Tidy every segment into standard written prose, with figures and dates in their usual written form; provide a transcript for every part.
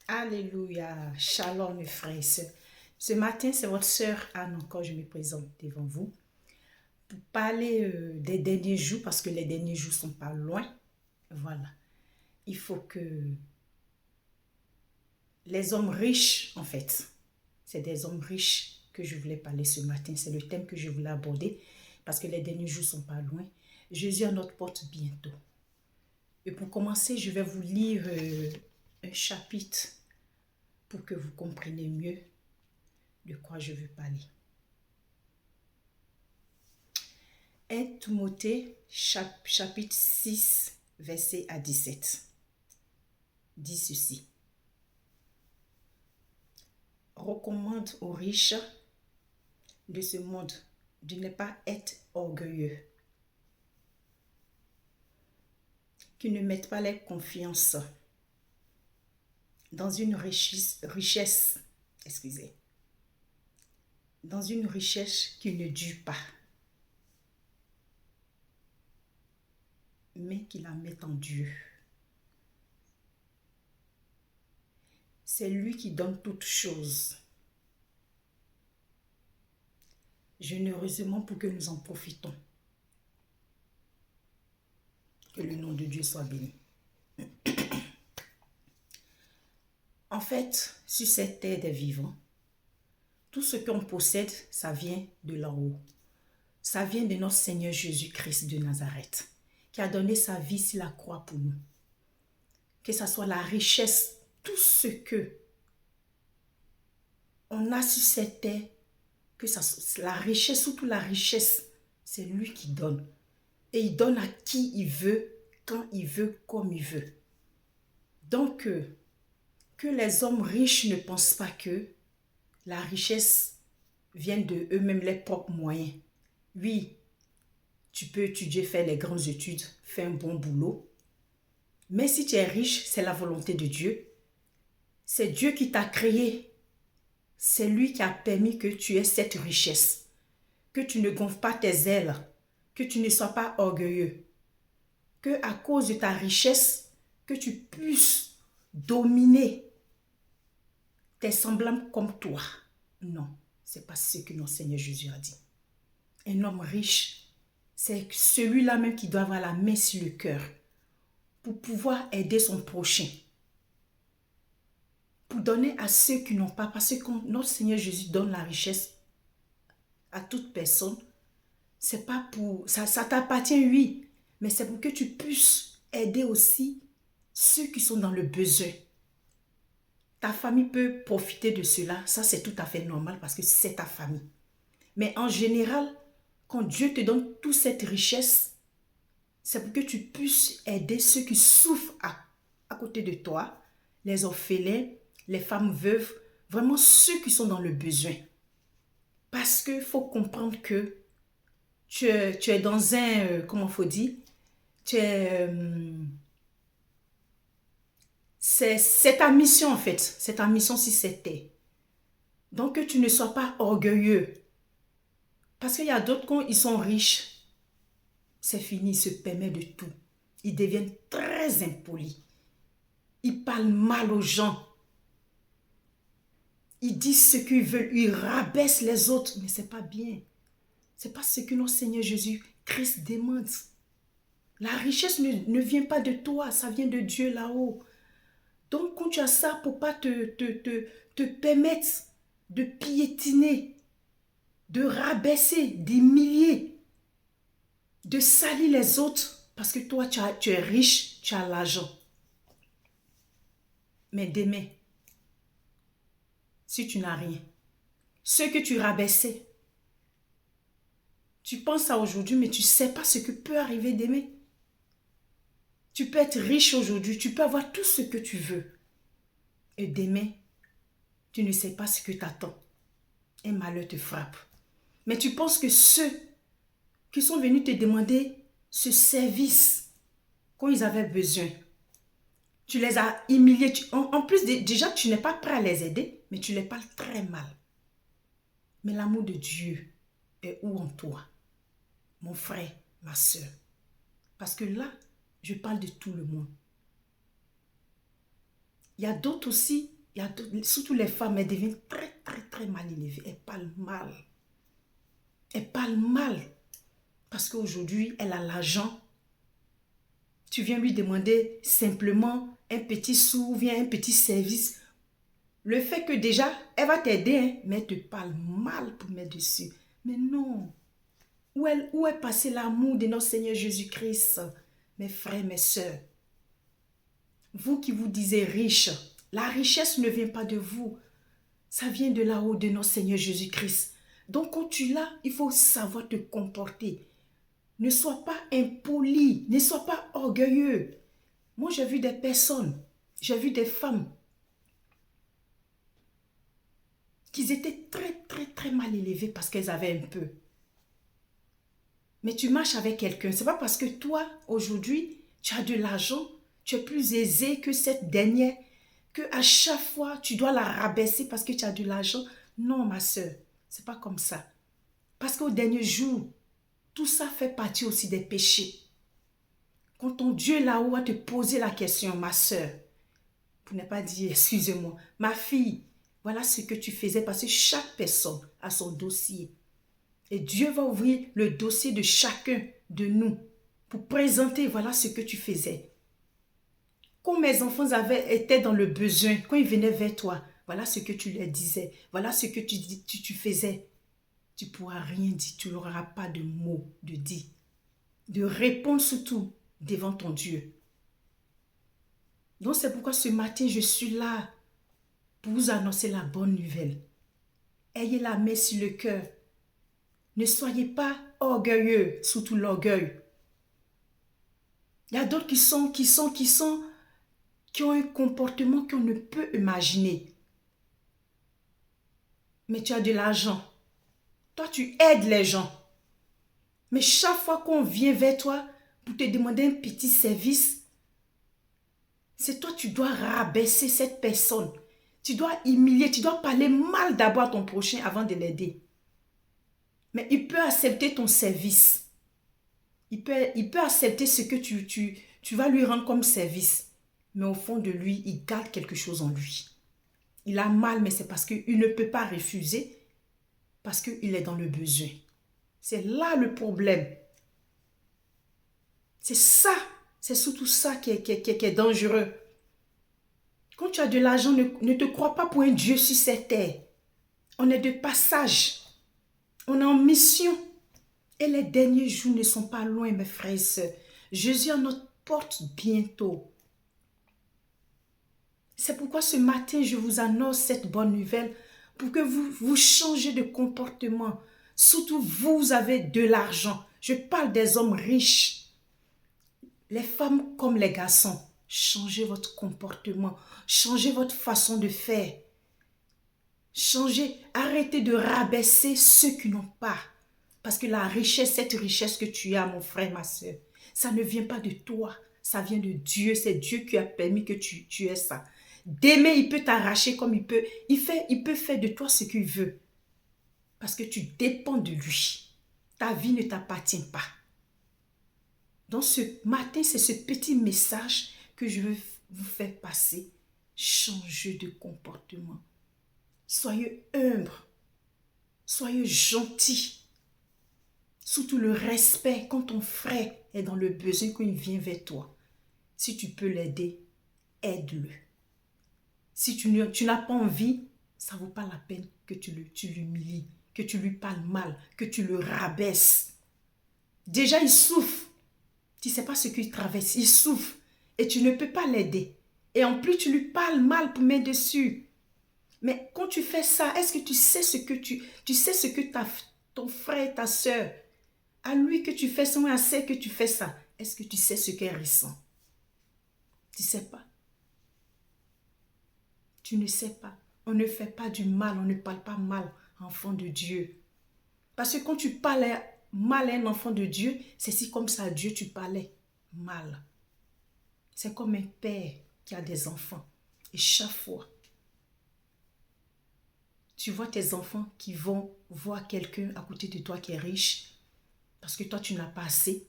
Alléluia. Shalom, mes frères et sœurs. Ce matin, c'est votre sœur Anne encore, je me présente devant vous pour parler des derniers jours parce que les derniers jours sont pas loin. Voilà. Il faut que les hommes riches, en fait, c'est des hommes riches que je voulais parler ce matin. C'est le thème que je voulais aborder parce que les derniers jours sont pas loin. Jésus est à notre porte bientôt. Et pour commencer, je vais vous lire un chapitre pour que vous compreniez mieux de quoi je veux parler. 1 Timothée chapitre 6, verset à 17, dit ceci. Recommande aux riches de ce monde de ne pas être orgueilleux, qui ne mettent pas leur confiance dans une richesse, dans une richesse qui ne dure pas, mais qui la met en Dieu. C'est lui qui donne toutes choses, généreusement pour que nous en profitons. Que le nom de Dieu soit béni. En fait, sur cette terre des vivants, tout ce qu'on possède, ça vient de là-haut. Ça vient de notre Seigneur Jésus-Christ de Nazareth, qui a donné sa vie sur la croix pour nous. Que ce soit la richesse, tout ce que on a sur cette terre, que ça soit la richesse, surtout la richesse, c'est lui qui donne. Et il donne à qui il veut, quand il veut, comme il veut. Donc, que les hommes riches ne pensent pas que la richesse vient de eux-mêmes, les propres moyens. Oui, tu peux étudier, faire les grandes études, faire un bon boulot. Mais si tu es riche, c'est la volonté de Dieu. C'est Dieu qui t'a créé. C'est lui qui a permis que tu aies cette richesse. Que tu ne gonfles pas tes ailes. Que tu ne sois pas orgueilleux. Que à cause de ta richesse, que tu puisses dominer tes semblables comme toi. Non, c'est pas ce que notre Seigneur Jésus a dit. Un homme riche, c'est celui-là même qui doit avoir la main sur le cœur pour pouvoir aider son prochain. Pour donner à ceux qui n'ont pas, parce que notre Seigneur Jésus donne la richesse à toute personne, c'est pas pour, ça t'appartient, oui, mais c'est pour que tu puisses aider aussi ceux qui sont dans le besoin. Ta famille peut profiter de cela, ça c'est tout à fait normal parce que c'est ta famille. Mais en général, quand Dieu te donne toute cette richesse, c'est pour que tu puisses aider ceux qui souffrent à côté de toi, les orphelins, les femmes veuves, vraiment ceux qui sont dans le besoin. Parce qu'il faut comprendre que tu es dans un, comment il faut dire, c'est ta mission en fait, c'est ta mission si c'était. Donc que tu ne sois pas orgueilleux. Parce qu'il y a d'autres quand ils sont riches, c'est fini, ils se permettent de tout. Ils deviennent très impolis. Ils parlent mal aux gens. Ils disent ce qu'ils veulent, ils rabaissent les autres, mais c'est pas bien. C'est pas ce que notre Seigneur Jésus-Christ demande. La richesse ne vient pas de toi, ça vient de Dieu là-haut. Donc quand tu as ça, pour pas te permettre de piétiner, de rabaisser, d'humilier, de salir les autres, parce que toi tu es riche, tu as l'argent. Mais demain, si tu n'as rien, ce que tu rabaissais, tu penses à aujourd'hui, mais tu ne sais pas ce que peut arriver demain. Tu peux être riche aujourd'hui, tu peux avoir tout ce que tu veux. Et demain, tu ne sais pas ce que t'attends. Un malheur te frappe. Mais tu penses que ceux qui sont venus te demander ce service quand ils avaient besoin, tu les as humiliés. En plus, déjà, tu n'es pas prêt à les aider, mais tu les parles très mal. Mais l'amour de Dieu est où en toi, mon frère, ma soeur? Parce que là, je parle de tout le monde. Il y a d'autres aussi, Surtout les femmes, elles deviennent très, très, très mal élevées. Elles parlent mal. Elles parlent mal. Parce qu'aujourd'hui, elle a l'argent. Tu viens lui demander simplement un petit sou ou bien un petit service. Le fait que déjà, elle va t'aider, hein, mais elle te parle mal pour mettre dessus. Mais non. Où est passé l'amour de notre Seigneur Jésus-Christ, mes frères, mes sœurs? Vous qui vous disiez riche, la richesse ne vient pas de vous. Ça vient de là-haut de notre Seigneur Jésus-Christ. Donc quand tu l'as, il faut savoir te comporter. Ne sois pas impoli, ne sois pas orgueilleux. Moi, j'ai vu des personnes, j'ai vu des femmes qui étaient très, très, très mal élevées parce qu'elles avaient un peu. Mais tu marches avec quelqu'un, c'est pas parce que toi, aujourd'hui, tu as de l'argent, tu es plus aisé que cette dernière, que à chaque fois, tu dois la rabaisser parce que tu as de l'argent. Non, ma soeur, c'est pas comme ça. Parce qu'au dernier jour, tout ça fait partie aussi des péchés. Quand ton Dieu là-haut va te poser la question, ma soeur, pour ne pas dire, excusez-moi, ma fille, voilà ce que tu faisais parce que chaque personne a son dossier. Et Dieu va ouvrir le dossier de chacun de nous pour présenter, voilà ce que tu faisais. Quand mes enfants étaient dans le besoin, quand ils venaient vers toi, voilà ce que tu leur disais, voilà ce que tu faisais. Tu ne pourras rien dire, tu n'auras pas de mots de dire, de répondre surtout devant ton Dieu. Donc c'est pourquoi ce matin, je suis là pour vous annoncer la bonne nouvelle. Ayez la main sur le cœur. Ne soyez pas orgueilleux, surtout l'orgueil. Il y a d'autres qui ont un comportement qu'on ne peut imaginer. Mais tu as de l'argent. Toi, tu aides les gens. Mais chaque fois qu'on vient vers toi pour te demander un petit service, c'est toi, tu dois rabaisser cette personne. Tu dois humilier, tu dois parler mal d'abord à ton prochain avant de l'aider. Mais il peut accepter ton service. Il peut accepter ce que tu vas lui rendre comme service. Mais au fond de lui, il garde quelque chose en lui. Il a mal, mais c'est parce qu'il ne peut pas refuser, parce qu'il est dans le besoin. C'est là le problème. C'est ça, c'est surtout ça qui est dangereux. Quand tu as de l'argent, ne te crois pas pour un Dieu sur cette terre. On est de passage. On est en mission. Et les derniers jours ne sont pas loin, mes frères et sœurs. Jésus est à notre porte bientôt. C'est pourquoi ce matin, je vous annonce cette bonne nouvelle pour que vous changez de comportement. Surtout, vous avez de l'argent. Je parle des hommes riches. Les femmes comme les garçons. Changez votre comportement. Changez votre façon de faire. Changez. Arrêtez de rabaisser ceux qui n'ont pas. Parce que la richesse, cette richesse que tu as, mon frère, ma soeur, ça ne vient pas de toi. Ça vient de Dieu. C'est Dieu qui a permis que tu aies ça. D'aimer, il peut t'arracher comme il peut. Il peut faire de toi ce qu'il veut. Parce que tu dépends de lui. Ta vie ne t'appartient pas. Donc ce matin, c'est ce petit message que je veux vous faire passer. Changez de comportement. Soyez humble. Soyez gentil. Surtout le respect quand ton frère est dans le besoin, quand il vient vers toi. Si tu peux l'aider, aide-le. Si tu n'as pas envie, ça ne vaut pas la peine que tu l'humilies, que tu lui parles mal, que tu le rabaisses. Déjà, il souffre. Tu ne sais pas ce qu'il traverse. Il souffre et tu ne peux pas l'aider. Et en plus, tu lui parles mal pour mettre dessus. Mais quand tu fais ça, est-ce que tu sais ce que ton frère, ta soeur, à lui que tu fais ça ou à celle que tu fais ça, est-ce que tu sais ce qu'elle ressent? Tu ne sais pas. Tu ne sais pas. On ne fait pas du mal, on ne parle pas mal, enfant de Dieu. Parce que quand tu parles mal à un enfant de Dieu, c'est si comme ça à Dieu tu parlais mal. C'est comme un père qui a des enfants. Et chaque fois, tu vois tes enfants qui vont voir quelqu'un à côté de toi qui est riche, parce que toi tu n'as pas assez.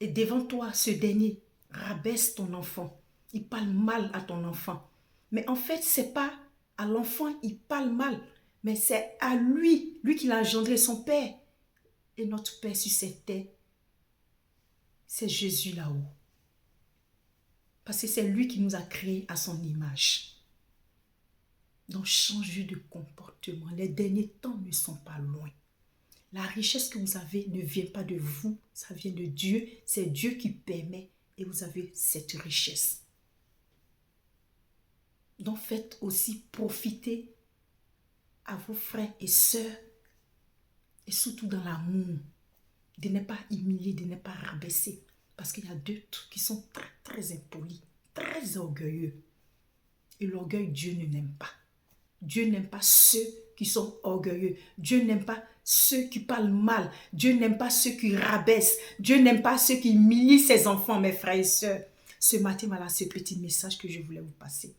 Et devant toi, ce dernier rabaisse ton enfant. Il parle mal à ton enfant. Mais en fait, c'est pas à l'enfant, il parle mal, mais c'est à lui qui l'a engendré, son père. Et notre Père sur cette terre, c'est Jésus là-haut. Parce que c'est lui qui nous a créés à son image. Donc, changez de comportement. Les derniers temps ne sont pas loin. La richesse que vous avez ne vient pas de vous, ça vient de Dieu. C'est Dieu qui permet et vous avez cette richesse. Donc, faites aussi profiter à vos frères et sœurs et surtout dans l'amour, de ne pas humilier, de ne pas rabaisser. Parce qu'il y a deux trucs qui sont très, très impolis, très orgueilleux. Et l'orgueil, Dieu ne l'aime pas. Dieu n'aime pas ceux qui sont orgueilleux. Dieu n'aime pas ceux qui parlent mal. Dieu n'aime pas ceux qui rabaissent. Dieu n'aime pas ceux qui humilient ses enfants, mes frères et sœurs. Ce matin, voilà ce petit message que je voulais vous passer.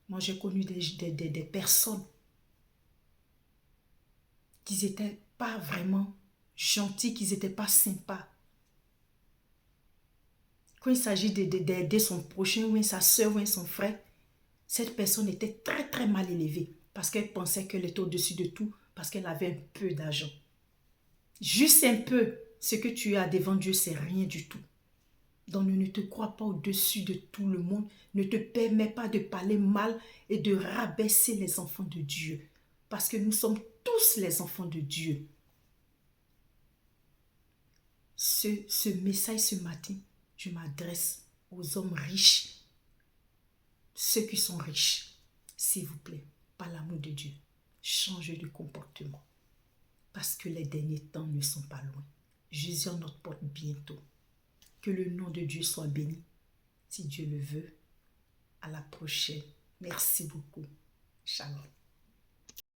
Moi, j'ai connu des personnes qui n'étaient pas vraiment gentils, qui n'étaient pas sympas. Quand il s'agit d'aider son prochain, ou sa soeur, ou son frère, cette personne était très très mal élevée parce qu'elle pensait qu'elle était au-dessus de tout, parce qu'elle avait un peu d'argent. Juste un peu, ce que tu as devant Dieu, c'est rien du tout. Donc ne te crois pas au-dessus de tout le monde. Ne te permets pas de parler mal et de rabaisser les enfants de Dieu. Parce que nous sommes tous les enfants de Dieu. Ce message ce matin, je m'adresse aux hommes riches. Ceux qui sont riches, s'il vous plaît, par l'amour de Dieu, changez de comportement. Parce que les derniers temps ne sont pas loin. Jésus en notre porte bientôt. Que le nom de Dieu soit béni. Si Dieu le veut, à la prochaine. Merci beaucoup. Shalom.